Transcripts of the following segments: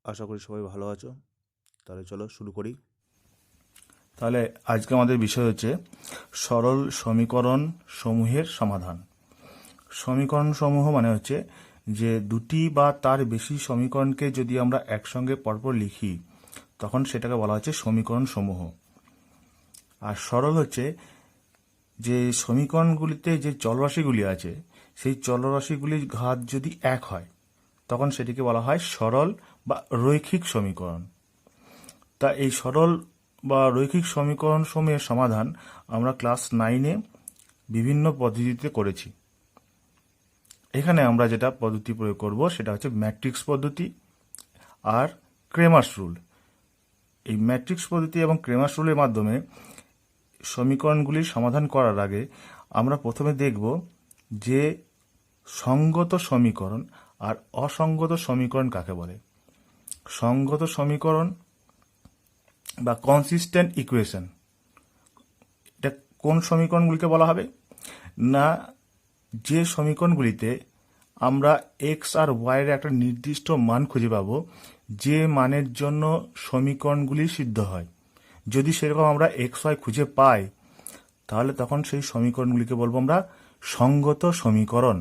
আশা করি সবাই ভালো আছো। তাহলে চলো শুরু করি। তাহলে আজকে আমাদের বিষয় হচ্ছে সরল সমীকরণ সমূহের সমাধান। সমীকরণ সমূহ মানে হচ্ছে যে দুটি বা তার বেশি সমীকরণকে যদি আমরা একসঙ্গে পরপর লিখি তখন সেটাকে বলা হচ্ছে সমীকরণ সমূহ। আর সরল হচ্ছে যে সমীকরণগুলিতে যে চলরাশিগুলি আছে সেই চলরাশিগুলির ঘাত যদি এক হয় তখন সেটিকে বলা হয় সরল বা রৈখিক সমীকরণ। তা এই সরল বা রৈখিক সমীকরণ সমূহের সমাধান আমরা ক্লাস 9-এ বিভিন্ন পদ্ধতিতে করেছি। এখানে আমরা যেটা পদ্ধতি প্রয়োগ করব সেটা হচ্ছে ম্যাট্রিক্স পদ্ধতি আর ক্রেমার্স রুল। এই ম্যাট্রিক্স পদ্ধতি এবং ক্রেমার্স রুলের মাধ্যমে সমীকরণগুলির সমাধান করার আগে আমরা প্রথমে দেখব যে সঙ্গত সমীকরণ আর অসঙ্গত সমীকরণ কাকে বলে। সঙ্গত সমীকরণ বা কনসিস্টেন্ট ইকুয়েশন, এটা কোন সমীকরণগুলিকে বলা হবে না, যে সমীকরণগুলিতে আমরা এক্স আর ওয়াইয়ের একটা নির্দিষ্ট মান খুঁজে পাব যে মানের জন্য সমীকরণগুলি সিদ্ধ হয়। যদি সেরকম আমরা এক্স ওয়াই খুঁজে পাই তাহলে তখন সেই সমীকরণগুলিকে বলবো আমরা সঙ্গত সমীকরণ।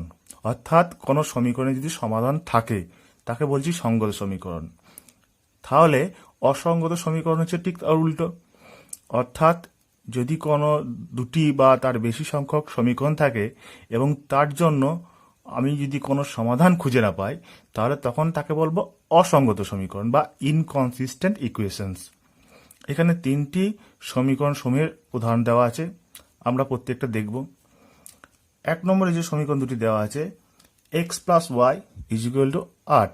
অর্থাৎ কোনো সমীকরণে যদি সমাধান থাকে তাকে বলছি সঙ্গত সমীকরণ। তাহলে অসঙ্গত সমীকরণ হচ্ছে ঠিক তার উল্টো। অর্থাৎ যদি কোনো দুটি বা তার বেশি সংখ্যক সমীকরণ থাকে এবং তার জন্য আমি যদি কোনো সমাধান খুঁজে না পাই তাহলে তখন তাকে বলবো অসঙ্গত সমীকরণ বা ইনকনসিস্টেন্ট ইকুয়েশনস। এখানে তিনটি সমীকরণ সমূহের উদাহরণ দেওয়া আছে, আমরা প্রত্যেকটা দেখব। এক নম্বরে যে সমীকরণ দুটি দেওয়া আছে x plus y is equal to 8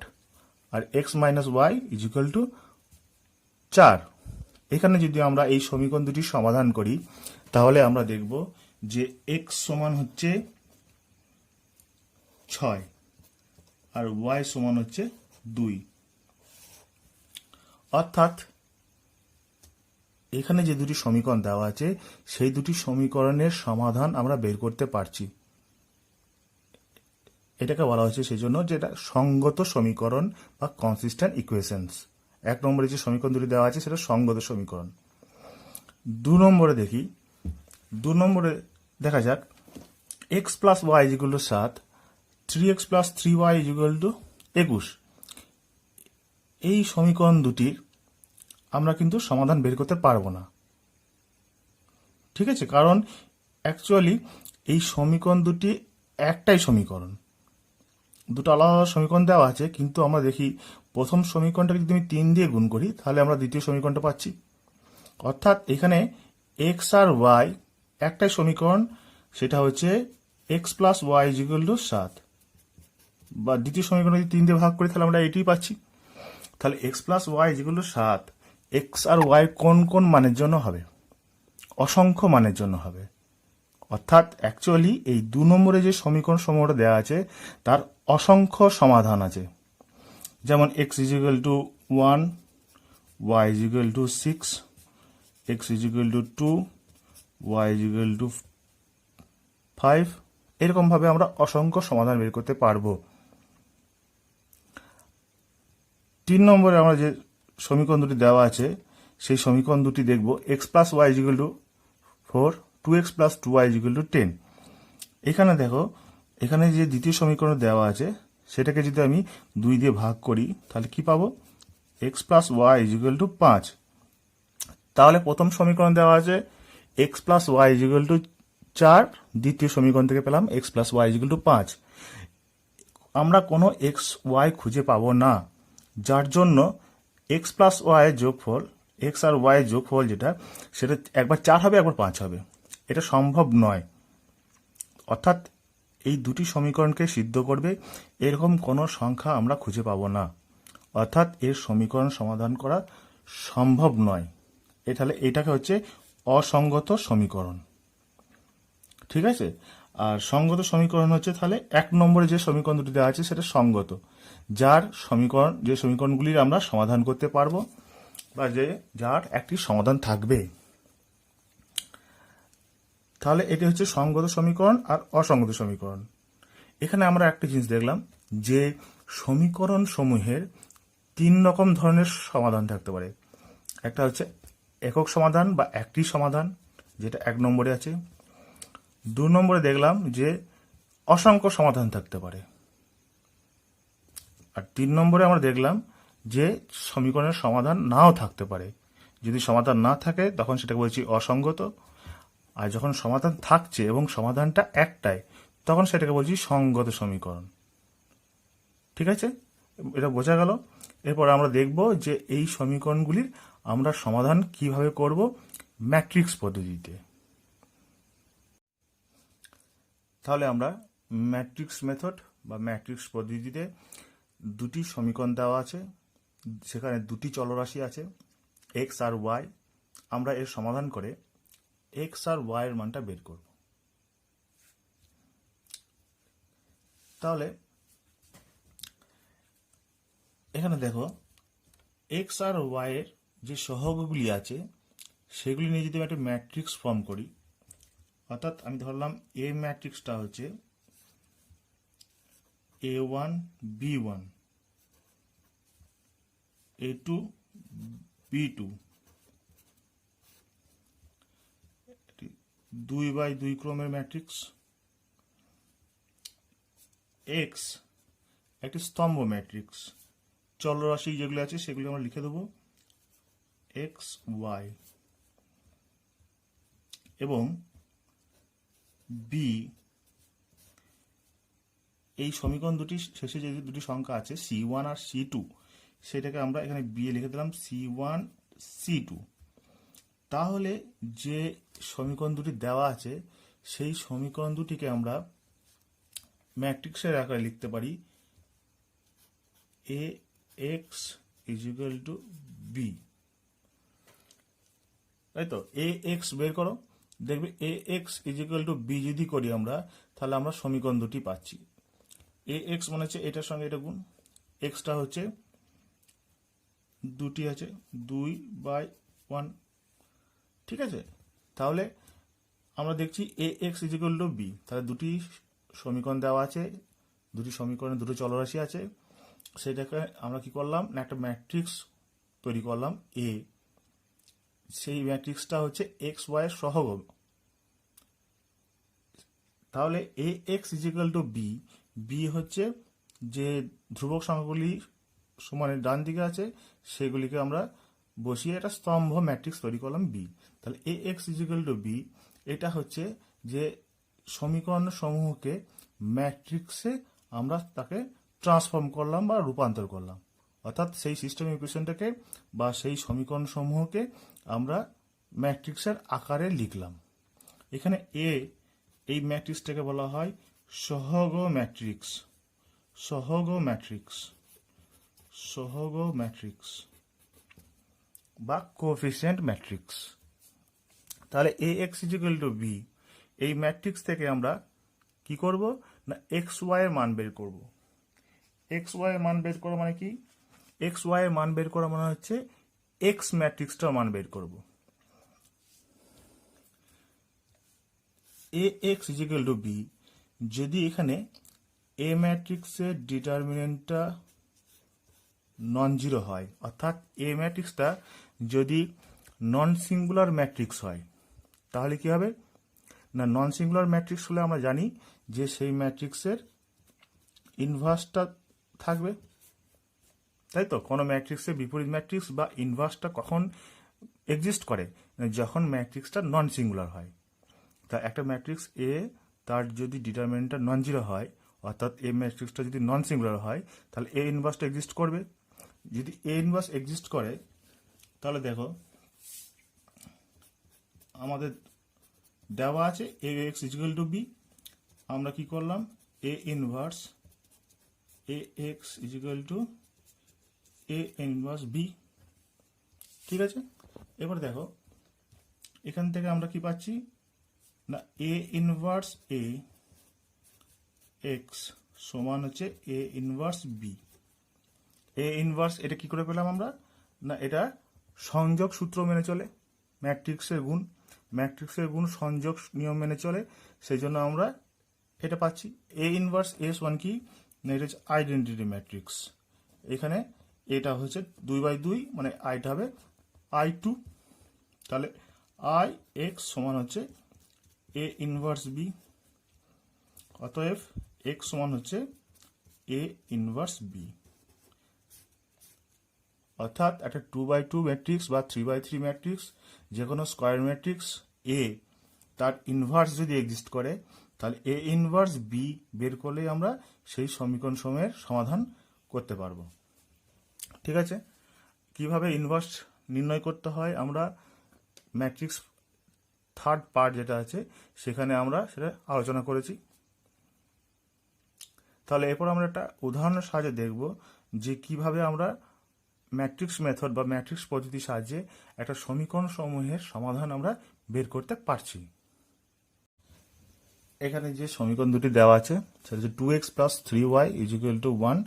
আর x minus y is equal to 4। এখানে যদি আমরা এই সমীকরণ দুটি সমাধান করি তাহলে আমরা দেখব যে এক্স সমান হচ্ছে 6 আর ওয়াই সমান হচ্ছে 2। অর্থাৎ এখানে যে দুটি সমীকরণ দেওয়া আছে সেই দুটি সমীকরণের সমাধান আমরা বের করতে পারছি। এটাকে বলা হচ্ছে সেই জন্য যে এটা সঙ্গত সমীকরণ বা কনসিস্টেন্ট ইকুয়েশনস। এক নম্বরে যে সমীকরণ দুটি দেওয়া আছে সেটা সঙ্গত সমীকরণ। দু নম্বরে দেখি, দু নম্বরে দেখা যাক x plus y is equal to 7, 3x plus 3y is equal to 21। এই সমীকরণ দুটির আমরা কিন্তু সমাধান বের করতে পারবো না, ঠিক আছে? কারণ অ্যাকচুয়ালি এই সমীকরণ দুটি একটাই সমীকরণ, দুটো আলাদা আলাদা সমীকরণ দেওয়া আছে, কিন্তু আমরা দেখি প্রথম সমীকরণটাকে যদি আমি 3 দিয়ে গুণ করি তাহলে আমরা দ্বিতীয় সমীকরণটা পাচ্ছি। অর্থাৎ এখানে এক্স আর ওয়াই একটাই সমীকরণ, সেটা হচ্ছে x plus y is equal to 7, বা দ্বিতীয় সমীকরণ যদি 3 দিয়ে ভাগ করি তাহলে আমরা এটাই পাচ্ছি। তাহলে x plus y is equal to 7 x আর ওয়াই কোন কোন মানের জন্য হবে? অসংখ্য মানের জন্য হবে। অর্থাৎ অ্যাকচুয়ালি এই 2 নম্বরে যে সমীকরণ সমূহটা দেওয়া আছে তার অসংখ্য সমাধান আছে। যেমন x is equal to 1, y is equal to 6, x is equal to 2, y is equal to 5। এরকমভাবে আমরা অসংখ্য সমাধান বের করতে পারবো। 3 নম্বরে আমরা যে সমীকরণ দুটি দেওয়া আছে সেই সমীকরণ দুটি দেখব x plus y is equal to 4, 2x plus 2y is equal to 10। এখানে দেখো, এখানে যে দ্বিতীয় সমীকরণ দেওয়া আছে সেটাকে যদি আমি 2 দিয়ে ভাগ করি তাহলে কি পাবো? X plus y is equal to 5। তাহলে প্রথম সমীকরণ দেওয়া আছে x plus y is equal to 4, দ্বিতীয় সমীকরণ থেকে পেলাম x plus y is equal to 5। আমরা কোনো এক্স ওয়াই খুঁজে পাবো না, যার জন্য এক্স প্লাস ওয়াই এর যোগফল, এক্স আর ওয়াই এর যোগফল যেটা, সেটা একবার 4 হবে একবার 5 হবে। এটা সম্ভব নয়। অর্থাৎ এই দুটি সমীকরণকে সিদ্ধ করবে এরকম কোনো সংখ্যা আমরা খুঁজে পাবো না। অর্থাৎ এর সমীকরণ সমাধান করা সম্ভব নয়। তাহলে এটাকে হচ্ছে অসঙ্গত সমীকরণ, ঠিক আছে? আর সঙ্গত সমীকরণ হচ্ছে তাহলে 1 নম্বরে যে সমীকরণ দুটি দেওয়া আছে সেটা সঙ্গত, যার সমীকরণ, যে সমীকরণগুলির আমরা সমাধান করতে পারবো বা যার একটি সমাধান থাকবে। তাহলে এটি হচ্ছে সঙ্গত সমীকরণ আর অসঙ্গত সমীকরণ। এখানে আমরা একটা জিনিস দেখলাম যে সমীকরণ সমূহের তিন রকম ধরনের সমাধান থাকতে পারে। একটা হচ্ছে একক সমাধান বা একটি সমাধান, যেটা 1 নম্বরে আছে। 2 নম্বরে দেখলাম যে অসংখ্য সমাধান থাকতে পারে। আর 3 নম্বরে আমরা দেখলাম যে সমীকরণের সমাধান নাও থাকতে পারে। যদি সমাধান না থাকে তখন সেটাকে বলছি অসঙ্গত, আর যখন সমাধান থাকছে এবং সমাধানটা একটাই তখন সেটাকে বলছি সঙ্গত সমীকরণ। ঠিক আছে, এটা বোঝা গেল। এরপর আমরা দেখব যে এই সমীকরণগুলির আমরা সমাধান কিভাবে করব ম্যাট্রিক্স পদ্ধতিতে। তাহলে আমরা ম্যাট্রিক্স মেথড বা ম্যাট্রিক্স পদ্ধতিতে দুটি সমীকরণ দেওয়া আছে, সেখানে দুটি চলরাশি আছে এক্স আর ওয়াই। আমরা এর সমাধান করে এক্স আর ওয়াই এর মানটা বের করব। তাহলে এখানে দেখো এক্স আর ওয়াই এর যে সহগগুলি আছে সেগুলি নিয়ে যদি আমি একটা ম্যাট্রিক্স ফর্ম করি, অর্থাৎ আমি ধরলাম এ ম্যাট্রিক্সটা হচ্ছে A1 B1, A2 B2, 2x2 ক্রমের ম্যাট্রিক্স। এক্স একটি স্তম্ভ ম্যাট্রিক্স, চলরাশি যেগুলো আছে সেগুলো আমরা লিখে দেবো এক্স ওয়াই, এবং বি এই সমীকরণ দুটি শেষে যে দুটি সংখ্যা আছে C1 আর C2, সেটাকে আমরা এখানে বি এ লিখে দিলাম C1 C2। তাহলে যে সমীকরণ দুটি দেওয়া আছে সেই সমীকরণ দুটিকে আমরা ম্যাট্রিক্সের আকারে লিখতে পারি AX = B। তাই তো, AX বের করো, দেখবে AX = B যদি করি আমরা, তাহলে আমরা সমীকরণ দুটি পাচ্ছি। AX মানে হচ্ছে এটার সঙ্গে এটা গুণ, এক্সটা হচ্ছে দুটি আছে 2/1। ঠিক আছে, তাহলে আমরা দেখছি AX = B। তাহলে দুটি সমীকরণ দেওয়া আছে, দুটি সমীকরণে দুটো চলরাশি আছে, সেটাকে আমরা কি করলাম না একটা ম্যাট্রিক্স তৈরি করলাম A। সেই ম্যাট্রিক্সটা হচ্ছে এক্স ওয়াই এর সহগ। তাহলে AX = B, বি হচ্ছে যে ধ্রুবক সংখ্যাগুলি সমানের ডান দিকে আছে সেগুলিকে আমরা বসিয়ে একটা স্তম্ভ ম্যাট্রিক্স তৈরি করলাম বি। তাহলে AX = B, এটা হচ্ছে যে সমীকরণ সমূহকে ম্যাট্রিক্সে আমরা তাকে ট্রান্সফর্ম করলাম বা রূপান্তর করলাম, অর্থাৎ সেই সিস্টেম ইকুয়েশনটাকে বা সেই সমীকরণ সমূহকে আমরা ম্যাট্রিক্সের আকারে লিখলাম। এখানে এই ম্যাট্রিক্সটাকে বলা হয় সহগ ম্যাট্রিক্স, সহগ ম্যাট্রিক্স, সহগ ম্যাট্রিক্স বা কোএফিসিয়েন্ট ম্যাট্রিক্স। তাহলে AX = B, এই ম্যাট্রিক্স থেকে আমরা কি করব না এক্স ওয়াই এর মান বের করব। এক্স ওয়াই এর মান বের করা মানে কি, এক্স ওয়াই এর মান বের করা মানে হচ্ছে এক্স ম্যাট্রিক্সটার মান বের করব। AX = B যদি এখানে এ ম্যাট্রিক্সের ডিটারমিনেন্টটা নন জিরো হয়, অর্থাৎ এ ম্যাট্রিক্সটা যদি নন সিঙ্গুলার ম্যাট্রিক্স হয়, তাহলে কি হবে না নন সিঙ্গুলার ম্যাট্রিক্স হলে আমরা জানি যে সেই ম্যাট্রিক্সের ইনভার্সটা থাকবে। তাই তো, কোনো ম্যাট্রিক্সের বিপরীত ম্যাট্রিক্স বা ইনভার্সটা কখন এক্সিস্ট করে, যখন ম্যাট্রিক্সটা নন সিঙ্গুলার হয়। তা একটা ম্যাট্রিক্স এ তার যদি ডিটারমিনেন্টটা নন জিরো হয়, অর্থাৎ এ ম্যাট্রিক্সটা যদি নন সিঙ্গুলার হয়, তাহলে এ ইনভার্সটা এক্সিস্ট করবে। যদি এ ইনভার্স এক্সিস্ট করে তাহলে দেখো আমাদের দেওয়া আছে AX = B, আমরা কি করলাম A inverse AX = A inverse B। ঠিক আছে, এবার দেখো এখান থেকে আমরা কি পাচ্ছি না A ইনভার্স AX সমান হচ্ছে A inverse B। A inverse এটা কি করে পেলাম আমরা না এটা সংযোগ সূত্র মেনে চলে, ম্যাট্রিক্সের গুণ সংযোগ নিয়ম মেনে চলে, সেই জন্য আমরা এটা পাচ্ছি। A ইনভার্স S1 কি না এটা হচ্ছে আইডেন্টিটি ম্যাট্রিক্স। এখানে এটা হচ্ছে 2/2, মানে আইটা হবে I2। তাহলে IX সমান হচ্ছে A ইনভার্স B। অতএব X সমান হচ্ছে A ইনভার্স B। অর্থাৎ একটা 2/2 ম্যাট্রিক্স বা 3/3 ম্যাট্রিক্স, যে কোনো স্কোয়ার ম্যাট্রিক্স এ, তার ইনভার্স যদি এক্সিস্ট করে, তাহলে এ ইনভার্স বি বের করলেই আমরা সেই সমীকরণ সমূহের সমাধান করতে পারবো। ঠিক আছে, কিভাবে ইনভার্স নির্ণয় করতে হয় আমরা ম্যাট্রিক্স থার্ড পার্ট যেটা আছে সেখানে আমরা সেটা আলোচনা করেছি। তাহলে এরপর আমরা একটা উদাহরণের সাহায্যে দেখব যে কিভাবে আমরা ম্যাট্রিক্স মেথড বা ম্যাট্রিক্স পদ্ধতির সাহায্যে একটা সমীকরণ সমূহের সমাধান আমরা বের করতে পারছি। এখানে যে সমীকরণ দুটি দেওয়া আছে সেটা হচ্ছে 2x + 3y = 1,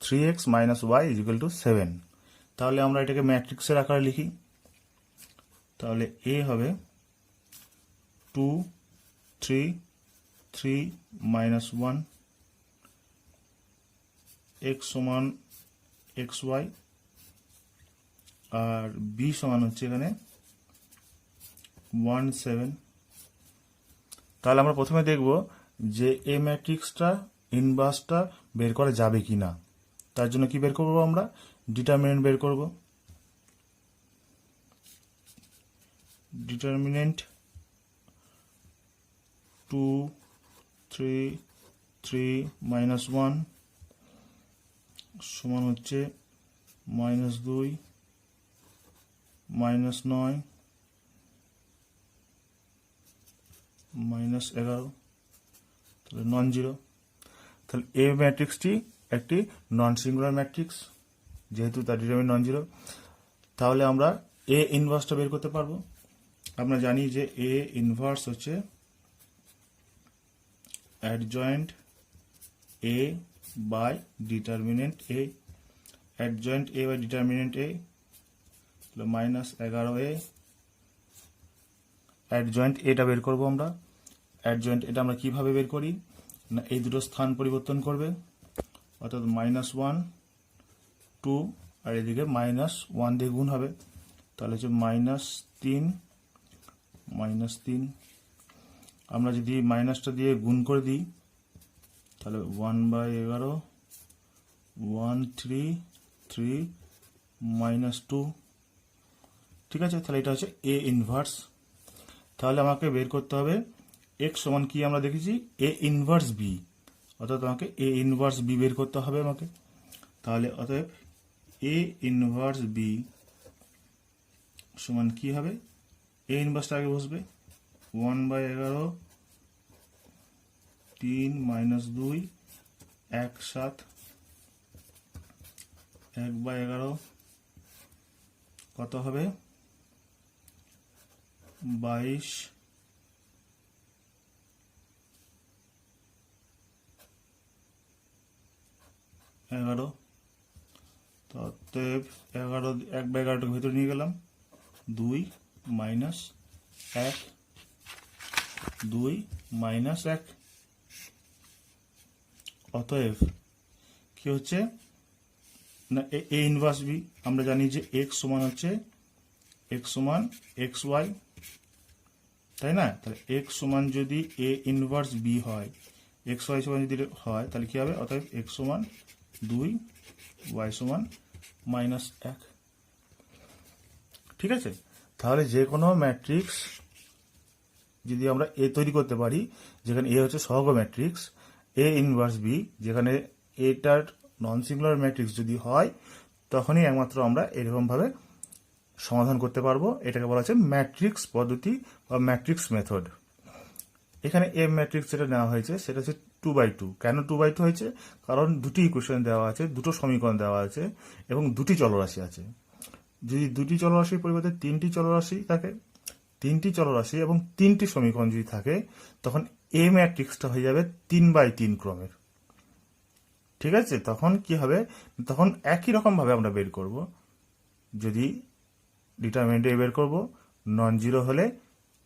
3x - y = 7। তাহলে আমরা এটাকে ম্যাট্রিক্সের আকারে লিখি। তাহলে এ হবে 2, 3, 3 - 1, x সমান xy, আর বি সমান হচ্ছে এখানে 1, 7। তাহলে আমরা প্রথমে দেখব যে এই ম্যাট্রিক্সটা ইনভার্সটা বের করা যাবে কি না। তার জন্য কি বের করব, আমরা ডিটারমিনেন্ট বের করব। ডিটারমিনেন্ট 2, 3, 3 - 1 সমান হচ্ছে -2, -9, -11, তাহলে নন জিরো। তাহলে এ ম্যাট্রিক্সটি একটি নন সিঙ্গুলার ম্যাট্রিক্স, যেহেতু তার ডিটারমিনেন্ট নন জিরো। তাহলে আমরা এ ইনভার্সটা বের করতে পারবো। আমরা জানি যে এ ইনভার্স হচ্ছে adjoint A by determinant A. Adjoint A by determinant A -11a। Adjoint এটা বের করবো আমরা। অ্যাডজয়েন্ট এটা আমরা কিভাবে বের করি না, এই দুটো স্থান পরিবর্তন করবে, অর্থাৎ -1, 2, আর এদিকে -1 দিয়ে গুণ হবে, তাহলে হচ্ছে -3, -3। আমরা যদি মাইনাসটা দিয়ে গুণ করে দিই তাহলে 1/11, 1, 3, 3 -2। ঠিক আছে, তাহলে এটা হচ্ছে এ ইনভার্স। তাহলে আমাকে বের করতে হবে এক্স সমান কি, আমরা দেখেছি এ ইনভার্স বি, অর্থাৎ আমাকে এ ইনভার্স বি বের করতে হবে আমাকে। তাহলে অতএব এ ইনভার্স বি সমান কি হবে, এ ইনভার্সটা আগে বসবে 1/11, 3 - 2, 1, 7, 1/11 কত হবে 22, 11। অতএব 11 1/11টাকে ভেতরে নিয়ে গেলাম, 2 - 1, 2 - 1। অতএব কি হচ্ছে না, এ ইনভার্স বি আমরা জানি যে এক্স সমান হচ্ছে এক্স সমান এক্স ওয়াই, তাই না। তাহলে এক্স সমান যদি এ ইনভার্স বি হয়, এক্স ওয়াই সমান যদি হয়, তাহলে কি হবে, অতএব এক্স সমান 2, ওয়াই সমান -1। ঠিক আছে, তাহলে যে কোনো ম্যাট্রিক্স যদি আমরা এ তৈরি করতে পারি, যেখানে এ হচ্ছে সহগ ম্যাট্রিক্স, এ ইনভার্স বি, যেখানে এটার নন সিঙ্গুলার ম্যাট্রিক্স যদি হয়, তখনই একমাত্র আমরা এরকমভাবে সমাধান করতে পারবো। এটাকে বলা হচ্ছে ম্যাট্রিক্স পদ্ধতি বা ম্যাট্রিক্স মেথড। এখানে এ ম্যাট্রিক্স যেটা নেওয়া হয়েছে সেটা হচ্ছে 2/2। কেন 2/2 হয়েছে, কারণ দুটি ইকুয়েশন দেওয়া আছে, দুটো সমীকরণ দেওয়া আছে এবং দুটি চলরাশি আছে। যদি দুটি চলরাশির পরিবর্তে তিনটি চলরাশি থাকে, তিনটি চলরাশি এবং তিনটি সমীকরণ যদি থাকে, তখন এ ম্যাট্রিক্সটা হয়ে যাবে 3/3 ক্রমের। ঠিক আছে, তখন কি হবে, তখন একই রকম ভাবে আমরা বের করব। যদি ডিটারমিনেন্ট এ বের করব, নন জিরো হলে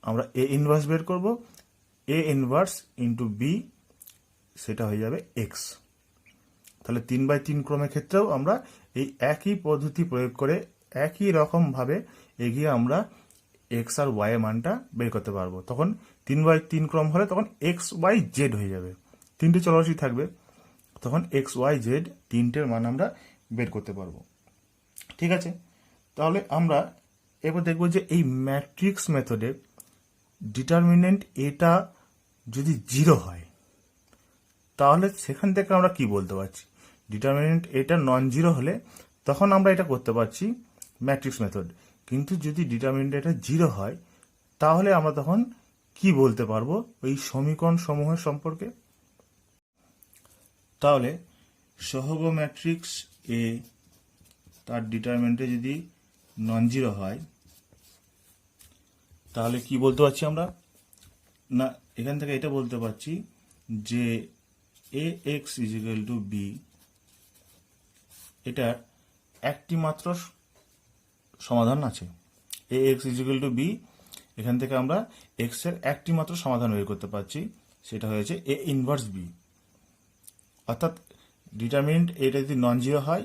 আমরা এ ইনভার্স বের করব, এ ইনভার্স ইন্টু বি, সেটা হয়ে যাবে এক্স। তাহলে 3/3 ক্রমের ক্ষেত্রেও আমরা এই একই পদ্ধতি প্রয়োগ করে একই রকমভাবে এগিয়ে আমরা এক্স আর ওয়াই এর মানটা বের করতে পারবো। তখন 3/3 ক্রম হলে তখন এক্স ওয়াই জেড হয়ে যাবে, তিনটে চলরাশি থাকবে, তখন এক্স ওয়াই জেড তিনটের মান আমরা বের করতে পারবো। ঠিক আছে, তাহলে আমরা এবার দেখবো যে এই ম্যাট্রিক্স মেথডে ডিটারমিনেন্ট এটা যদি 0 হয় তাহলে সেখান থেকে আমরা কি বলতে পারছি, ডিটারমিনেন্ট এটা নন জিরো হলে তখন আমরা এটা করতে পারছি ম্যাট্রিক্স মেথড। কিন্তু যদি ডিটারমিনেন্ট এটা 0 হয় তাহলে আমরা তখন কি বলতে পারবো ওই সমীকরণ সমূহের সম্পর্কে। তাহলে সহগ ম্যাট্রিক্স এ তার ডিটারমিনেন্টে যদি নন জিরো হয় তাহলে কি বলতে পারছি আমরা, না এখান থেকে এটা বলতে পারছি যে এ এক্স ইজিক্যাল টু বি এটার একটি মাত্র সমাধান আছে। এ এক্স ইজিক্যাল টু বি, এখান থেকে আমরা এক্স এর একটি মাত্র সমাধান বের করতে পারছি, সেটা হয়েছে এ ইনভার্স বি। অর্থাৎ ডিটারমিনেন্ট এটা যদি নন জিরো হয়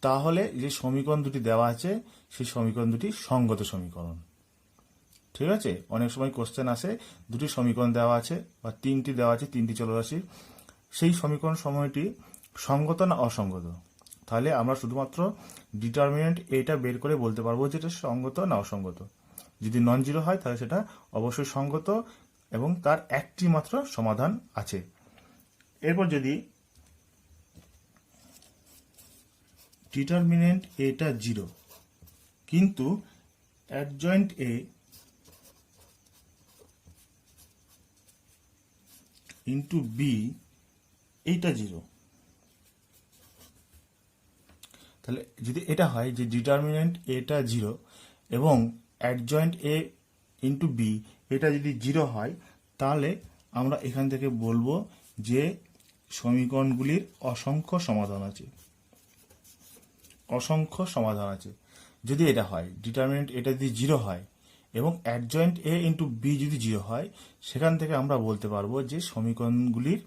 তাহলে যে সমীকরণ দুটি দেওয়া আছে সেই সমীকরণ দুটি সঙ্গত সমীকরণ। ঠিক আছে, অনেক সময় কোশ্চেন আসে দুটি সমীকরণ দেওয়া আছে বা তিনটি দেওয়া আছে, তিনটি চলরাশি, সেই সমীকরণ সমূহটি সঙ্গত না অসঙ্গত। তাহলে আমরা শুধুমাত্র ডিটারমিনেন্ট এটা বের করে বলতে পারবো যে এটা সঙ্গত না অসঙ্গত। যদি নন জিরো হয় তাহলে সেটা অবশ্যই সঙ্গত এবং তার একটি মাত্র সমাধান আছে। এরপর যদি ডিটারমিনেন্ট এটা 0 কিন্তু অ্যাডজয়েন্ট এ ইন্টু বি এইটা 0, তাহলে যদি এটা হয় যে ডিটারমিনেন্ট এটা 0 এবং অ্যাডজয়েন্ট এ ইন্টু বি এটা যদি 0 হয় তাহলে আমরা এখান থেকে বলবো যে সমীকরণগুলির অসংখ্য সমাধান আছে, অসংখ্য সমাধান আছে। যদি এটা হয় ডিটারমিনেন্ট এটা যদি 0 হয় এবং অ্যাডজয়েন্ট এ ইন্টু বি যদি 0 হয় সেখান থেকে আমরা বলতে পারবো যে সমীকরণগুলির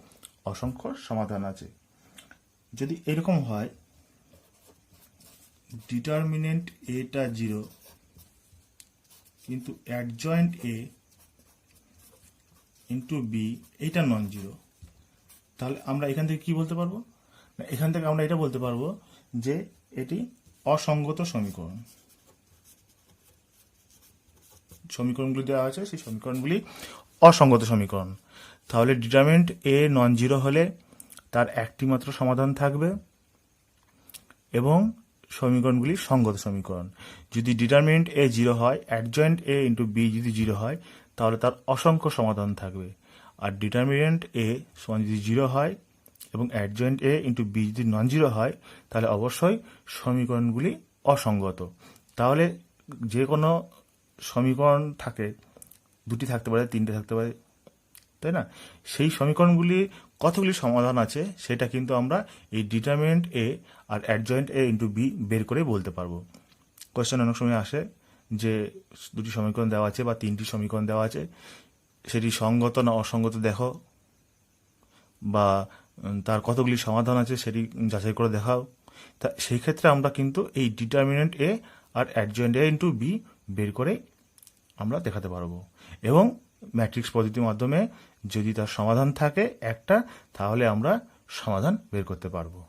অসংখ্য সমাধান আছে। যদি এরকম হয় ডিটারমিনেন্ট এটা 0 কিন্তু অ্যাডজয়েন্ট এ ইন্টু বি এইটা নন জিরো, তাহলে আমরা এখান থেকে কি বলতে পারবো, না এখান থেকে আমরা এটা বলতে পারবো যে এটি অসঙ্গত সমীকরণ। সমীকরণগুলি দেওয়া আছে সেই সমীকরণগুলি অসঙ্গত সমীকরণ। তাহলে ডিটারমিনেন্ট এ নন জিরো হলে তার একটি মাত্র সমাধান থাকবে এবং সমীকরণগুলি সঙ্গত সমীকরণ। যদি ডিটারমিনেন্ট এ 0 হয়, অ্যাডজয়েন্ট এ ইন্টু বি যদি 0 হয় তাহলে তার অসংখ্য সমাধান থাকবে। আর ডিটারমিনেন্ট এ সমান যদি 0 হয় এবং অ্যাডজয়েন্ট এ ইন্টু বি যদি নন জিরো হয় তাহলে অবশ্যই সমীকরণগুলি অসঙ্গত। তাহলে যে কোনো সমীকরণ থাকে, দুটি থাকতে পারে, তিনটে থাকতে পারে, তাই না? সেই সমীকরণগুলি কতগুলি সমাধান আছে সেটা কিন্তু আমরা এই ডিটারমিনেন্ট এ আর অ্যাডজয়েন্ট এ ইন্টু বি বের করে বলতে পারবো। কোয়েশ্চেন অনেক সময় আসে যে দুটি সমীকরণ দেওয়া আছে বা তিনটি সমীকরণ দেওয়া আছে, সেটি সঙ্গত না অসঙ্গত দেখো, বা তার কতগুলি সমাধান আছে সেটি যাচাই করে দেখাও। তা সেই ক্ষেত্রে আমরা কিন্তু এই ডিটারমিনেন্ট এ আর অ্যাডজয়েন্ট এ ইন্টু বি বের করে আমরা দেখাতে পারবো। এবং ম্যাট্রিক্স পদ্ধতির মাধ্যমে যদি তার সমাধান থাকে একটা, তাহলে আমরা সমাধান বের করতে পারবো।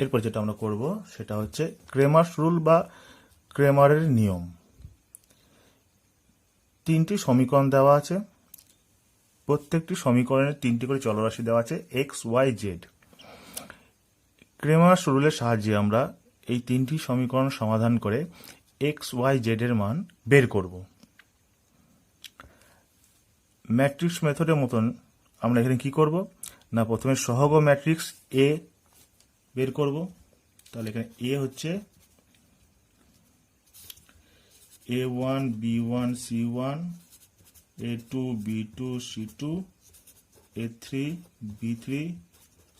এরপর যেটা আমরা করব সেটা হচ্ছে ক্রেমার্স রুল বা ক্রেমারের নিয়ম। তিনটি সমীকরণ দেওয়া আছে, প্রত্যেকটি সমীকরণের তিনটি করে চলরাশি দেওয়া আছে এক্স ওয়াই জেড। ক্রেমার্স রুলের সাহায্যে আমরা এই তিনটি সমীকরণ সমাধান করে এক্স ওয়াই জেড এর মান বের করব। ম্যাট্রিক্স মেথডের মতন আমরা এখানে কি করব, না প্রথমে সহগ ম্যাট্রিক্স এ বের করব। তাহলে এখানে এ হচ্ছে A1 B1 C1, A2 B2 C2, A3 B3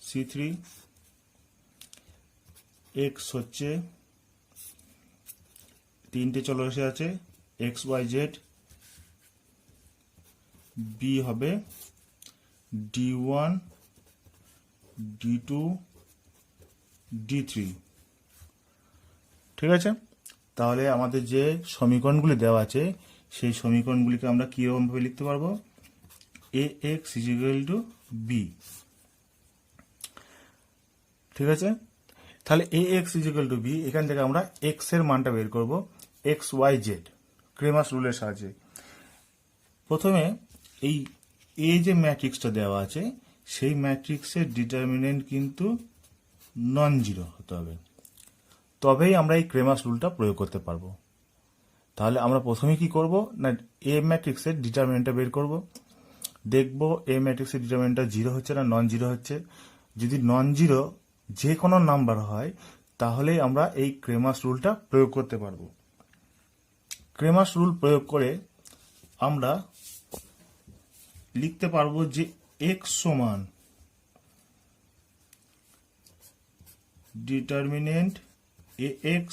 C3, X হচ্ছে তিনটে চলরাশি আছে X Y Z, B হবে D1 D2 D3। ঠিক আছে, তাহলে আমাদের যে সমীকরণগুলি দেওয়া আছে সেই সমীকরণগুলিকে আমরা কিরকমভাবে লিখতে পারবো? ax = b। ঠিক আছে, তাহলে ax = b, এখান থেকে আমরা x এর মানটা বের করব, x y z ক্রেমাস রুলের সাহায্যে। প্রথমে এই এ যে ম্যাট্রিক্সটা দেওয়া আছে সেই ম্যাট্রিক্সের ডিটারমিনেন্ট কিন্তু নন জিরো হতে হবে, তবেই আমরা এই ক্রেমাস রুলটা প্রয়োগ করতে পারবো। তাহলে আমরা প্রথমে কি করব না, এ ম্যাট্রিক্সের ডিটারমিনেন্টটা বের করব, দেখব এ ম্যাট্রিক্সের ডিটারমিনেন্টটা জিরো হচ্ছে না নন জিরো হচ্ছে। যদি নন জিরো যে কোনো নাম্বার হয় তাহলেই আমরা এই ক্রেমাস রুলটা প্রয়োগ করতে পারবো। ক্রেমাস রুল প্রয়োগ করে আমরা লিখতে পারবো যে x সমান determinant ax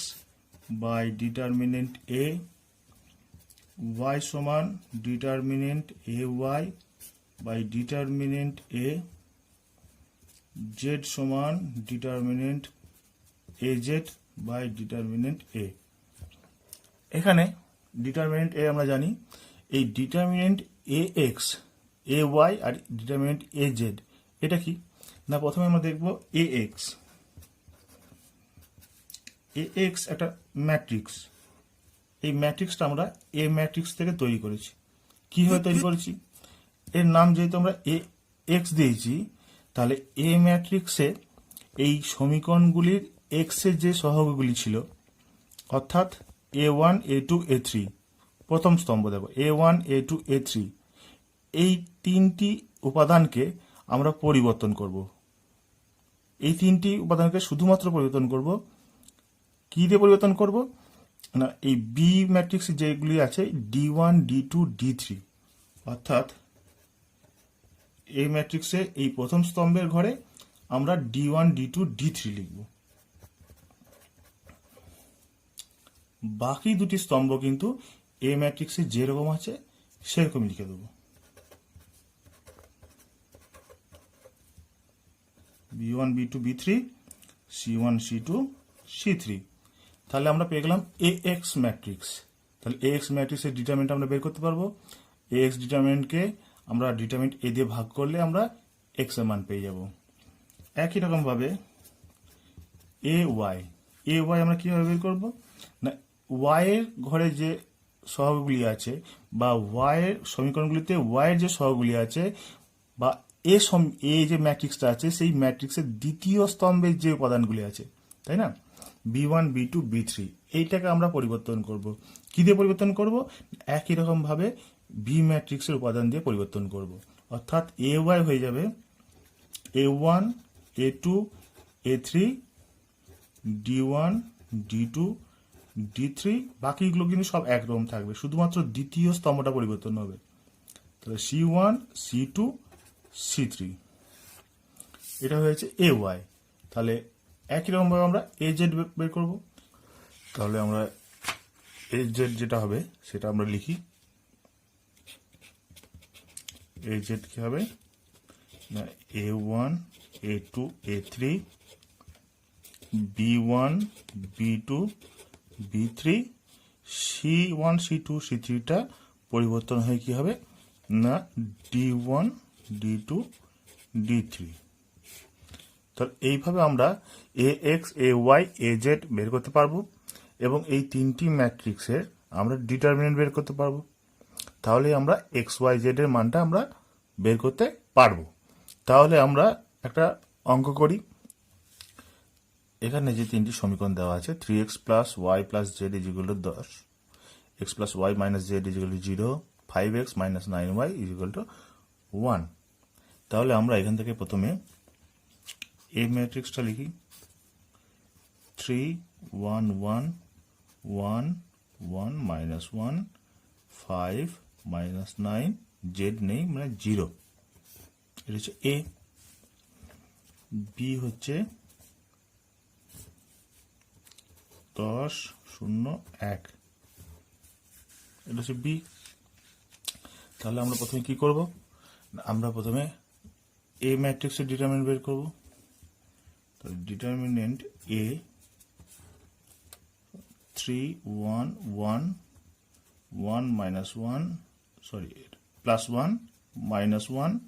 by determinant a, y সমান determinant ay by determinant a, z সমান determinant az by determinant a। এখানে ডিটারমিনেন্ট a আমরা জানি, এই ডিটারমিনেন্ট ax ay আর ডিটারমিনেন্ট az এটা কি না, প্রথমে আমরা দেখব ax একটা ম্যাট্রিক্স। এই ম্যাট্রিক্সটা আমরা এ ম্যাট্রিক্স থেকে তৈরি করেছি। কিভাবে তৈরি করেছি? এর নাম যেহেতু আমরা এক্স দিয়েছি, তাহলে এ ম্যাট্রিক্সে এই সমীকরণগুলির এক্স এর যে সহগগুলি ছিল, অর্থাৎ a1 a2 a3, প্রথম স্তম্ভ দেখো a1 a2 a3, এই তিনটি উপাদানকে আমরা পরিবর্তন করব। এই তিনটি উপাদানকে শুধুমাত্র পরিবর্তন করব। কি দিয়ে পরিবর্তন করব না, এই বি ম্যাট্রিক্স যেগুলি আছে d1 d2 d3, অর্থাৎ এই ম্যাট্রিক্সে এই প্রথম স্তম্ভের ঘরে আমরা d1 d2 d3 লিখব। বাকি দুটি স্তম্ভ কিন্তু এই ম্যাট্রিক্সে যেরকম আছে সেরকম লিখে দেব। b1 b2 b3 c1 c2 c3। তাহলে আমরা পেয়ে গেলাম ax ম্যাট্রিক্স। তাহলে ax ম্যাট্রিক্সের ডিটারমিনেন্ট আমরা বের করতে পারবো। ax ডিটারমিনেন্টকে আমরা ডিটারমিনেন্ট a দিয়ে ভাগ করলে আমরা x এর মান পেয়ে যাব। একই রকম ভাবে ay আমরা কিভাবে বের করব না, y এর ঘরে যে সহগগুলি আছে বা y এর সমীকরণগুলিতে y এর যে সহগগুলি আছে বা এ যে ম্যাট্রিক্সটা আছে সেই ম্যাট্রিক্সের দ্বিতীয় স্তম্ভের যে উপাদানগুলি আছে, তাই না, b1 b2 b3, এইটাকে আমরা পরিবর্তন করব। কি দিয়ে পরিবর্তন করব? একই রকম ভাবে বি ম্যাট্রিক্সের উপাদান দিয়ে পরিবর্তন করব, অর্থাৎ ay হয়ে যাবে a1 a2 a3 d1 d2 d3, বাকিগুলো কিন্তু সব একরকম থাকবে, শুধুমাত্র দ্বিতীয় স্তম্ভটা পরিবর্তন হবে। তাহলে c1 c2 c3, এটা হয়েছে ay। তাহলে একই রকম ভাবে আমরা az বের করব। তাহলে আমরা az যেটা হবে সেটা আমরা লিখি। az কি হবে না, a1 a2 a3 b1 b2 b3 c1 c2 c3টা পরিবর্তন হয়ে কি হবে না d1 d2 d3। তাহলে এইভাবে আমরা ax ay az বের করতে পারবো এবং এই তিনটি ম্যাট্রিক্সের আমরা ডিটারমিনেন্ট বের করতে পারবো। তাহলে আমরা এক্স ওয়াই জেড এর মানটা আমরা বের করতে পারবো। তাহলে আমরা একটা অঙ্ক করি। এখানে যে তিনটি সমীকরণ দেওয়া আছে 3x plus y plus z is equal to 10, x plus y minus z is equal to 0, 5x minus 9y is equal to 1। তাহলে আমরা এখান থেকে প্রথমে এই ম্যাট্রিক্সটা লিখি 3 1 1 1 1 মাইনাস 1 5 মাইনাস 9 জেড নেই মানে 0, এটা হচ্ছে এ। বি হচ্ছে 10 0 1, এটা হচ্ছে বি। তাহলে আমরা প্রথমে কি করব, আমরা প্রথমে এ ম্যাট্রিক্সের ডিটারমিনেন্ট বের করব। তাহলে ডিটারমিনেন্ট এ 3 1 1 1 minus 1 sorry plus 1 minus 1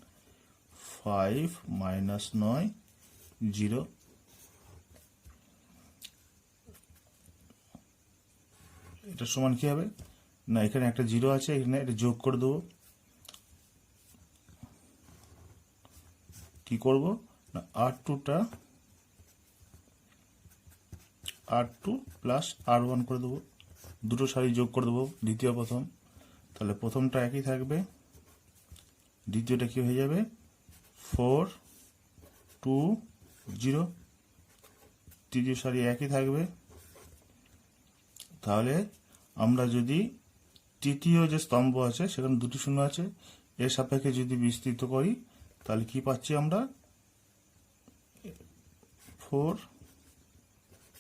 5 minus 9 0 এটা সমান কি হবে না এখানে একটা 0 আছে এখানে এটা যোগ করে দেব কি করব না r2 টা r2 প্লাস r1 করে দেব দুটো সারি যোগ করে দেব দ্বিতীয় প্রথম তাহলে প্রথমটা একই থাকবে দ্বিতীয়টা কি হয়ে যাবে 4 2 0 তৃতীয় সারি একই থাকবে তাহলে আমরা যদি তৃতীয় যে স্তম্ভ আছে সেখানে দুটি শূন্য আছে এর সাপেক্ষে যদি বিস্তৃত করি তাহলে কি পাচ্ছি আমরা 4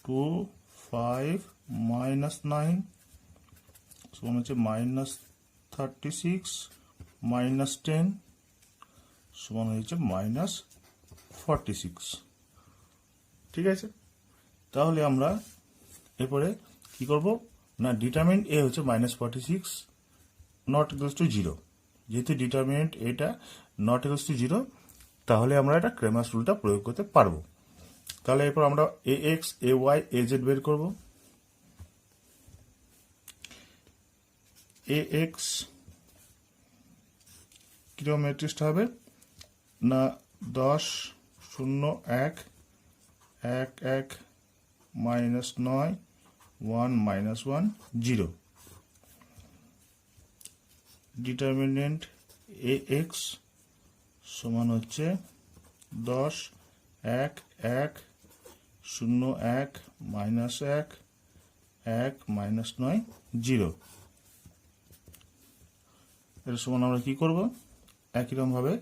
2 5 minus 9 সমান হচ্ছে minus 36 minus 10 সমান হচ্ছে minus 46 ঠিক আছে তাহলে আমরা এরপরে কি করব না ডিটারমিনেন্ট এ হচ্ছে -46 নট ইকুয়ালস টু 0 যেহেতু ডিটারমিনেন্ট এটা নট ইকুয়ালস টু 0 তাহলে আমরা এটা ক্রেমার্স রুলটা প্রয়োগ করতে পারবো তাহলে এরপর আমরা ax ay az বের করব ax কিরকম ম্যাট্রিক্সটা হবে না 10 0 1 1 1 -9 1 -1 0 ডিটারমিনেন্ট ax সমান হচ্ছে 10 1 1 0 1 -1 1 -9 0 এর সমান আমরা কি করব একই রকম ভাবে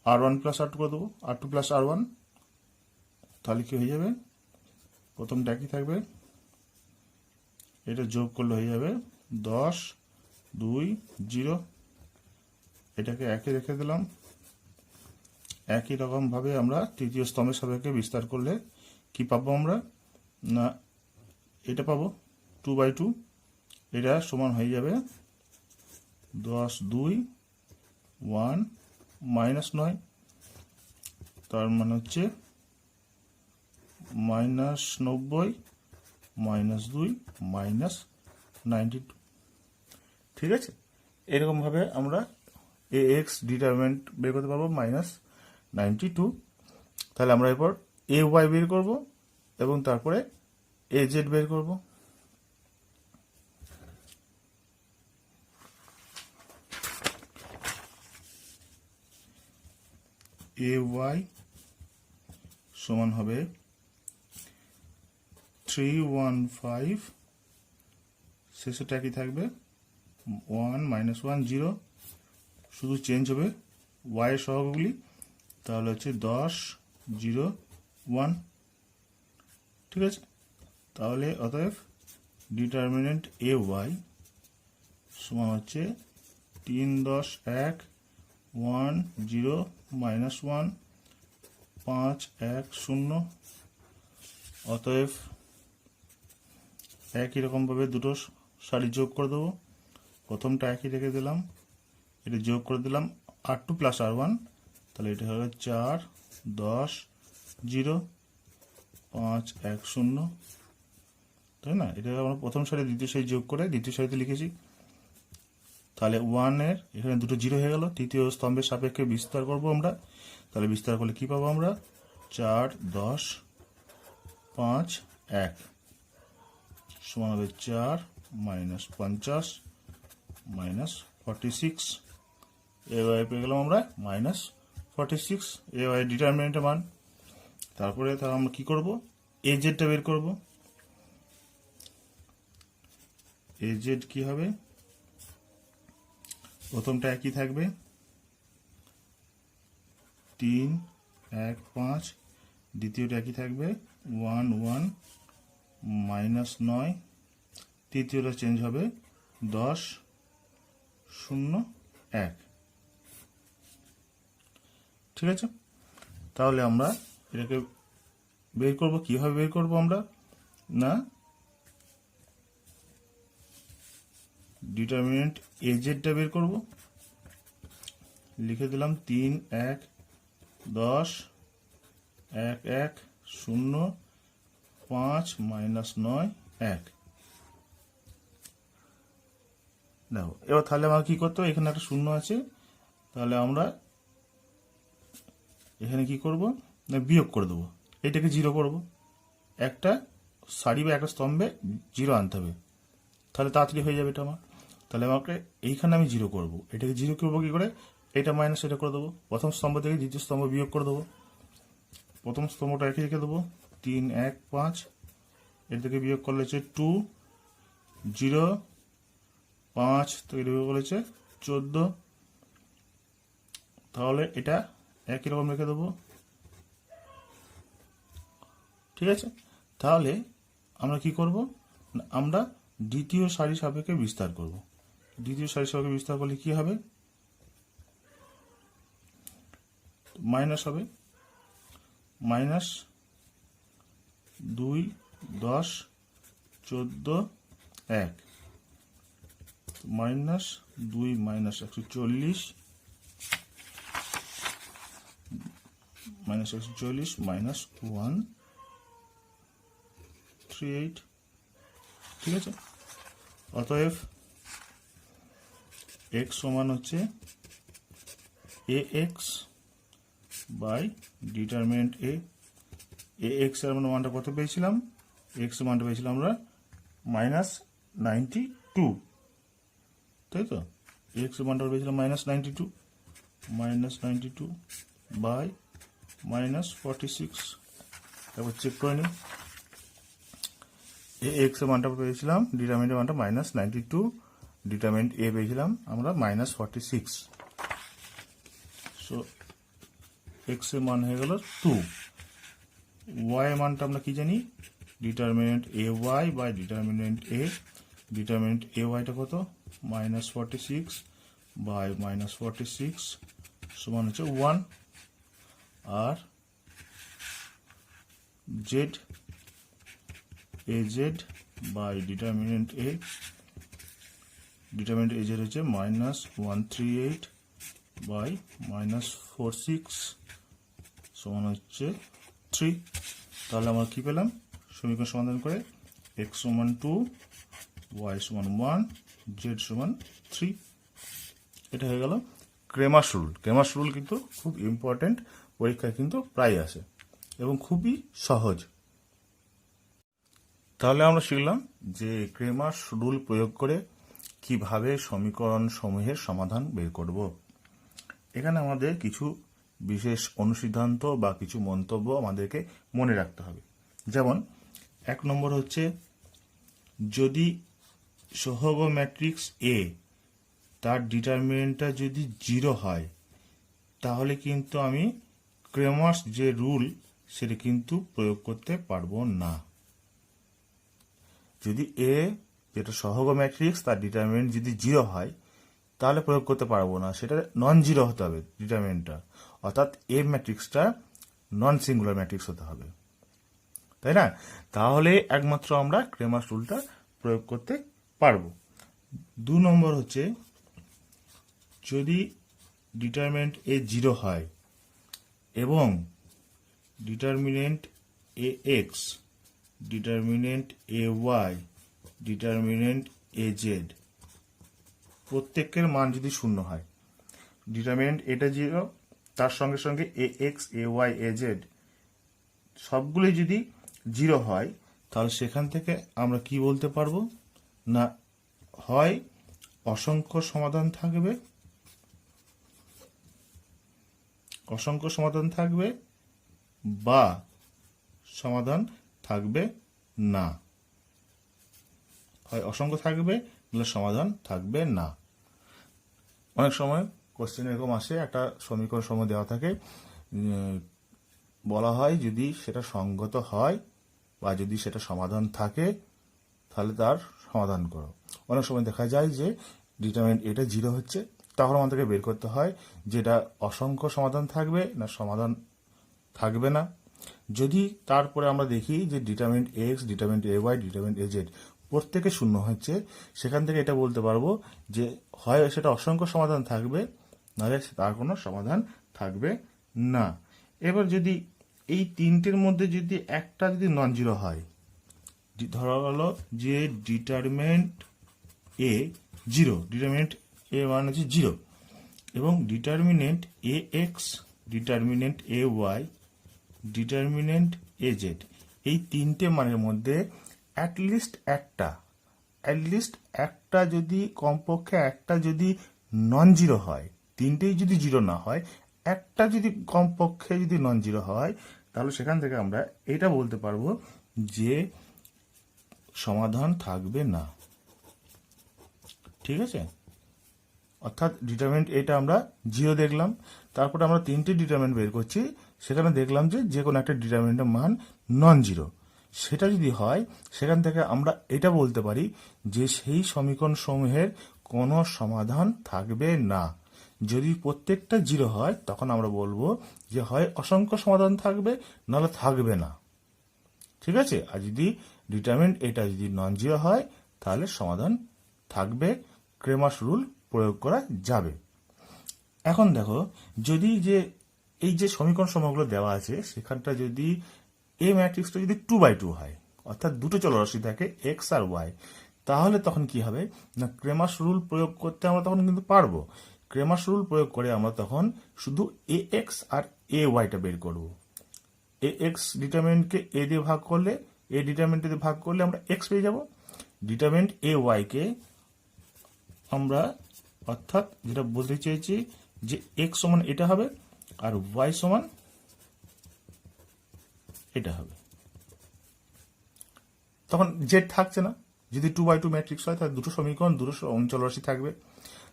r1 প্লাস r2 করে দেবো r2 প্লাস r1 তাহলে কি হয়ে যাবে প্রথমটা একই থাকবে এটা যোগ করলে হয়ে যাবে 10 2 0 এটাকে একই রেখে দিলাম একই রকম ভাবে আমরা তৃতীয় স্তম্ভের সাপেক্ষে বিস্তার করলে কি পাবো আমরা না এটা পাবো 2/2 এটা সমান হয়ে যাবে 10 2 1 -9 তার মানে হচ্ছে -90 -2 -92 ঠিক আছে এরকম ভাবে আমরা ax ডিটারমিনেন্ট বের করতে পারবো -92 তাহলে আমরা এরপর ay বের করব এবং তারপরে az বের করব ay সমান হবে 315 শেষেটা কি থাকবে 1 -1 0 শুধু চেঞ্জ হবে y এর সহগগুলি তাহলে হচ্ছে 10 0 1 ঠিক আছে তাহলে অতএব ডিটারমিনেন্ট ay সমান হচ্ছে 3 10 1 1 0 -1 5 1 0 অতএব একই রকম ভাবে দুটো সারি যোগ করে দেবো প্রথমটা একই রেখে দিলাম এটা যোগ করে দিলাম r2 প্লাস r1 তাহলে এটা হলো 4 10 0 5 1 0 তাই না এটা আমরা প্রথম সারি দ্বিতীয় সারি যোগ করে দ্বিতীয় সারিতে লিখেছি তাহলে 1 এর এখানে দুটো 0 হয়ে গেল তৃতীয় স্তম্ভের সাপেক্ষে বিস্তার করব আমরা তাহলে বিস্তার করলে কি পাবো আমরা 4 10 5 1 সমান হবে 4 -50 -46 ay পেয়ে গেলাম আমরা -46 ay ডিটারমিনেন্টের মান তারপরে তাহলে আমরা কি করব az টা বের করব az কি হবে প্রথমটা একই থাকবে 3 1 5 দ্বিতীয়টা একই থাকবে 1 1 -9 তৃতীয়টা চেঞ্জ হবে 10 0 1 ঠিক আছে তাহলে আমরা এটাকে বের করব। কিভাবে বের করব আমরা? না, ডিটারমিনেন্ট এজেডটা বের করব। লিখে দিলাম 3, 1, 10, 1, 1, 0, 5, -9, 1। দেখো এবার তাহলে আমার কি করতে হবে? এখানে একটা শূন্য আছে, তাহলে আমরা এখানে কি করব? না, বিয়োগ করে দেবো। এটাকে 0 করব। একটা সারি বা একটা স্তম্ভে 0 আনতে হবে, তাহলে তাড়াতাড়ি হয়ে যাবে এটা আমার। তাহলে আমাকে এইখানে আমি 0 করব। এটাকে 0 করবো কি করে? এটা মাইনাস এটা করে দেবো। প্রথম স্তম্ভ থেকে দ্বিতীয় স্তম্ভ বিয়োগ করে দেবো। প্রথম স্তম্ভটা একে রেখে দেবো, 3, 1, 5। এর থেকে বিয়োগ করলে হচ্ছে 2, 0, 5 থেকে বিয়োগ করেছে 14। তাহলে এটা একই রকম রেখে দেবো। ঠিক আছে, তাহলে আমরা কি করব? আমরা দ্বিতীয় সারি সাপেক্ষে বিস্তার করব। দ্বিতীয় সারি সাপেক্ষে বিস্তার করলে কি হবে? মাইনাস হবে, -2, 10, 14, 1, -2 -140, -138। ঠিক আছে, অতএব x সমান হচ্ছে ax by determinant a। ax এর মানটা কত পেয়েছিলাম? x এর মানটা পেয়েছিলাম আমরা -92, তাই তো? x এর মানটা পেয়েছিলাম -92 বাই -46। তারপর চেক করে নিই। ax এর মানটা পেয়েছিলাম, ডিটারমিনেন্টের মানটা -92, ডিটারমিনেন্ট a পেয়েছিলাম আমরা -46। সো x এর মান হয়ে গেল 2। y এর মানটা আমরা কি জানি? Determinant ay by determinant a। Determinant ay টা কত? -46 বাই -46 সমান হচ্ছে 1। আর z az by determinant a, determinant az হচ্ছে -138 বাই -46 সমান হচ্ছে 3। তাহলে আমরা কি পেলাম? সমীকরণ সমাধান করে x সমান 2, y সমান 1, z সমান 3। এটা হয়ে গেল ক্রেমার্স রুল। ক্রেমার্স রুল কিন্তু খুব ইম্পর্টেন্ট, পরীক্ষায় কিন্তু প্রায় আসে এবং খুবই সহজ। তাহলে আমরা শিখলাম যে ক্রেমার্স রুল প্রয়োগ করে কিভাবে সমীকরণ সমূহের সমাধান বের করব। এখানে আমাদের কিছু বিশেষ অনুসিদ্ধান্ত বা কিছু মন্তব্য আমাদেরকে মনে রাখতে হবে। যেমন 1 নম্বর হচ্ছে, যদি সহগ ম্যাট্রিক্স এ তার ডিটারমিনেন্টটা যদি 0 হয়, তাহলে কিন্তু আমি ক্রেমার্স যে রুল সেটা কিন্তু প্রয়োগ করতে পারবো না। যদি এ, যেটা সহগ ম্যাট্রিক্স, তার ডিটারমিনেন্ট যদি 0 হয়, তাহলে প্রয়োগ করতে পারবো না। সেটা নন জিরো হতে হবে ডিটারমিনেন্টটা, অর্থাৎ এ ম্যাট্রিক্সটা নন সিঙ্গুলার ম্যাট্রিক্স হতে হবে, তাই না? তাহলে একমাত্র আমরা ক্রেমার্স রুলটা প্রয়োগ করতে পারবো। 2 নম্বর হচ্ছে, যদি ডিটারমিনেন্ট এ 0 হয় এবং determinant A x, determinant A y, determinant A z প্রত্যেকের মান যদি 0 হয়, ডিটারমিনেন্ট এটা 0, তার সঙ্গে সঙ্গে A X, A Y, A Z সবগুলোই যদি 0 হয়, তাহলে সেখান থেকে আমরা কি বলতে পারবো? না, হয় অসংখ্য সমাধান থাকবে, বা সমাধান থাকবে না। হয় অসংখ্য থাকবে, নাহলে সমাধান থাকবে না। অনেক সময় কোশ্চেন এরকম আসে, একটা সমীকরণ সমূহ দেওয়া থাকে, বলা হয় যদি সেটা সঙ্গত হয় বা যদি সেটা সমাধান থাকে তাহলে তার সমাধান করো। অনেক সময় দেখা যায় যে ডিটারমিনেন্ট এটা 0 হচ্ছে, তখন আমাদেরকে বের করতে হয় যেটা অসংখ্য সমাধান থাকবে না সমাধান থাকবে না। যদি তারপরে আমরা দেখি যে determinant x, determinant A y, determinant A z প্রত্যেকে শূন্য হচ্ছে, সেখান থেকে এটা বলতে পারবো যে হয় সেটা অসংখ্য সমাধান থাকবে, নাহলে তার কোনো সমাধান থাকবে না। এবার যদি এই তিনটের মধ্যে যদি একটা যদি নন জিরো হয়, ধরা গেল যে determinant A zero, determinant A মান হচ্ছে জিরো, এবং determinant A x, determinant A y, determinant A z, এই তিনটে মানের মধ্যে অ্যাটলিস্ট একটা যদি, কমপক্ষে একটা যদি নন জিরো হয়, তিনটেই যদি জিরো না হয়, একটা যদি কমপক্ষে যদি নন জিরো হয়, তাহলে সেখান থেকে আমরা এটা বলতে পারবো যে সমাধান থাকবে না। ঠিক আছে, অর্থাৎ ডিটারমিনেন্ট এটা আমরা জিরো দেখলাম, তারপরে আমরা তিনটে ডিটারমিনেন্ট বের করছি, সেখানে দেখলাম যে কোনো একটা ডিটারমিনেন্টের মান নন জিরো। সেটা যদি হয়, সেখান থেকে আমরা এটা বলতে পারি যে সেই সমীকরণ সমূহের কোনো সমাধান থাকবে না। যদি প্রত্যেকটা জিরো হয়, তখন আমরা বলবো যে হয় অসংখ্য সমাধান থাকবে, নাহলে থাকবে না। ঠিক আছে, আর যদি ডিটারমিনেন্ট এটা যদি নন জিরো হয়, তাহলে সমাধান থাকবে, ক্রেমাস রুল প্রয়োগ করা যাবে। এখন দেখো, যদি যে এই যে সমীকরণ সমূহগুলো দেওয়া আছে, সেখানটা যদি এ ম্যাট্রিক্সটা যদি 2x2 হয়, অর্থাৎ দুটো চলরাশি থাকে এক্স আর ওয়াই, তাহলে তখন কি হবে না, ক্রেমাস রুল প্রয়োগ করতে আমরা তখন কিন্তু পারবো। ক্রেমাস রুল প্রয়োগ করে আমরা তখন শুধু এ এক্স আর এ ওয়াইটা বের করব। এ এক্স ডিটারমিনেন্টকে এ দিয়ে ভাগ করলে, এ ডিটারমিনেন্ট দিয়ে ভাগ করলে আমরা এক্স পেয়ে যাব। ডিটারমিনেন্ট এ ওয়াইকে আমরা, অর্থাৎ যেটা বলতে চেয়েছি যে এক্স সমান এটা হবে আর ওয়াই সমান এটা হবে। তখন জেড থাকছে না। যদি 2x2 ম্যাট্রিক্স হয়, তাহলে দুটো সমীকরণ, দুটো চলরাশি থাকবে,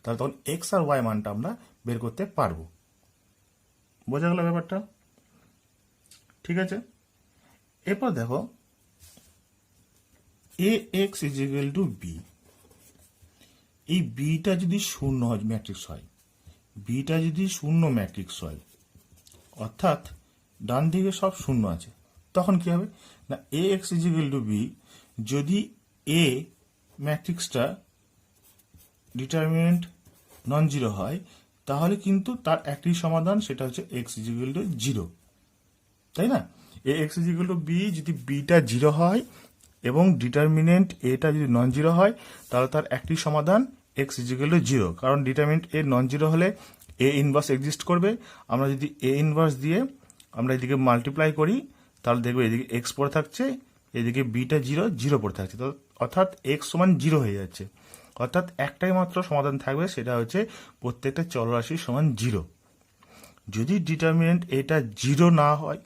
তাহলে তখন এক্স আর ওয়াই মানটা আমরা বের করতে পারবো। বোঝা গেল ব্যাপারটা? ঠিক আছে, এরপর দেখো A X is equal to B. এই বিটা যদি শূন্য ম্যাট্রিক্স হয়, বিটা যদি শূন্য ম্যাট্রিক্স হয়, অর্থাৎ ডান দিকে সব শূন্য আছে, তখন কি হবে না, A X is equal to B, যদি এ ম্যাট্রিক্সটা ডিটারমিনেন্ট নন জিরো হয়, তাহলে কিন্তু তার একটি সমাধান, সেটা হচ্ছে X is equal to zero, তাই না? A X is equal to B, যদি বিটা জিরো হয় এবং ডিটারমিনেন্ট এটা যদি নন জিরো হয়, তাহলে তার একটি সমাধান x is equal to zero, কারণ ডিটারমিনেন্ট এ নন জিরো হলে এ ইনভার্স এক্সিস্ট করবে। আমরা যদি এ ইনভার্স দিয়ে আমরা এদিকে মাল্টিপ্লাই করি, তাহলে দেখবো এদিকে এক্স পড়ে থাকছে, এদিকে বিটা জিরো, জিরো পড়ে থাকছে, তো অর্থাৎ এক্স সমান জিরো হয়ে যাচ্ছে। অর্থাৎ একটাই মাত্র সমাধান থাকবে, সেটা হচ্ছে প্রত্যেকটা চলরাশি সমান জিরো। যদি ডিটারমিনেন্ট এটা জিরো না হয়,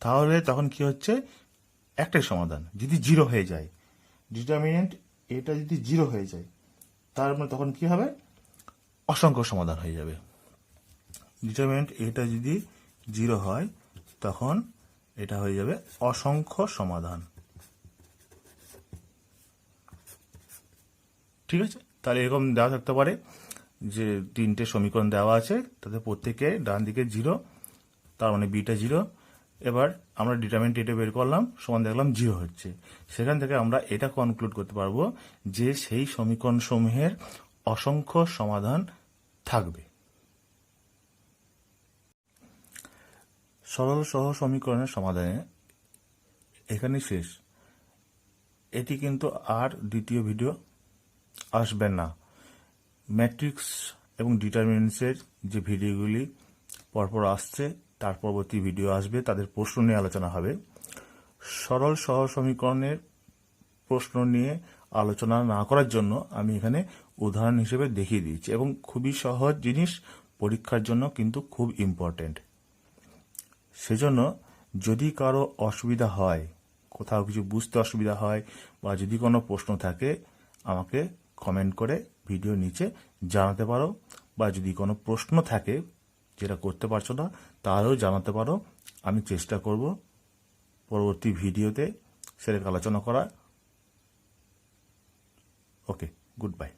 তাহলে তখন কি হচ্ছে, একটাই সমাধান যদি জিরো হয়ে যায়, ডিটারমিনেন্ট এটা যদি জিরো হয়ে যায়, তার মানে তখন কি হবে, অসংখ্য সমাধান হয়ে যাবে। ডিটারমিনেন্ট এটা যদি জিরো হয়, তখন এটা হয়ে যাবে অসংখ্য সমাধান। ঠিক আছে, তাহলে এরকম দেওয়া থাকতে পারে যে তিনটে সমীকরণ দেওয়া আছে, তাদের প্রত্যেকে ডান দিকে জিরো, তার মানে বিটা জিরো। এবার আমরা ডিটারমিনেন্ট এটা বের করলাম, সমান দেখলাম জিরো হচ্ছে, সেখান থেকে আমরা এটা কনক্লুড করতে পারবো যে সেই সমীকরণ সমূহের অসংখ্য সমাধান থাকবে। সরল সহ সমীকরণের সমাধানে এখানে শেষ। এটি কিন্তু আর দ্বিতীয় ভিডিও আসবে না। ম্যাট্রিক্স এবং ডিটারমিনেন্টসের যে ভিডিওগুলি পরপর আসছে, তার পরবর্তী ভিডিও আসবে, তাদের প্রশ্ন নিয়ে আলোচনা হবে। সরল সহ সমীকরণের প্রশ্ন নিয়ে আলোচনা না করার জন্য আমি এখানে উদাহরণ হিসেবে দেখিয়ে দিয়েছি, এবং খুবই সহজ জিনিস, পরীক্ষার জন্য কিন্তু খুব ইম্পর্টেন্ট। সেজন্য যদি কারো অসুবিধা হয়, কোথাও কিছু বুঝতে অসুবিধা হয়, বা যদি কোনো প্রশ্ন থাকে, আমাকে কমেন্ট করে ভিডিও নিচে জানাতে পারো, বা যদি কোনো প্রশ্ন থাকে যেটা করতে পারছো না, তাহলেও জানাতে পারো। আমি চেষ্টা করব পরবর্তী ভিডিওতে সেটাকে আলোচনা করা। ওকে, গুড বাই।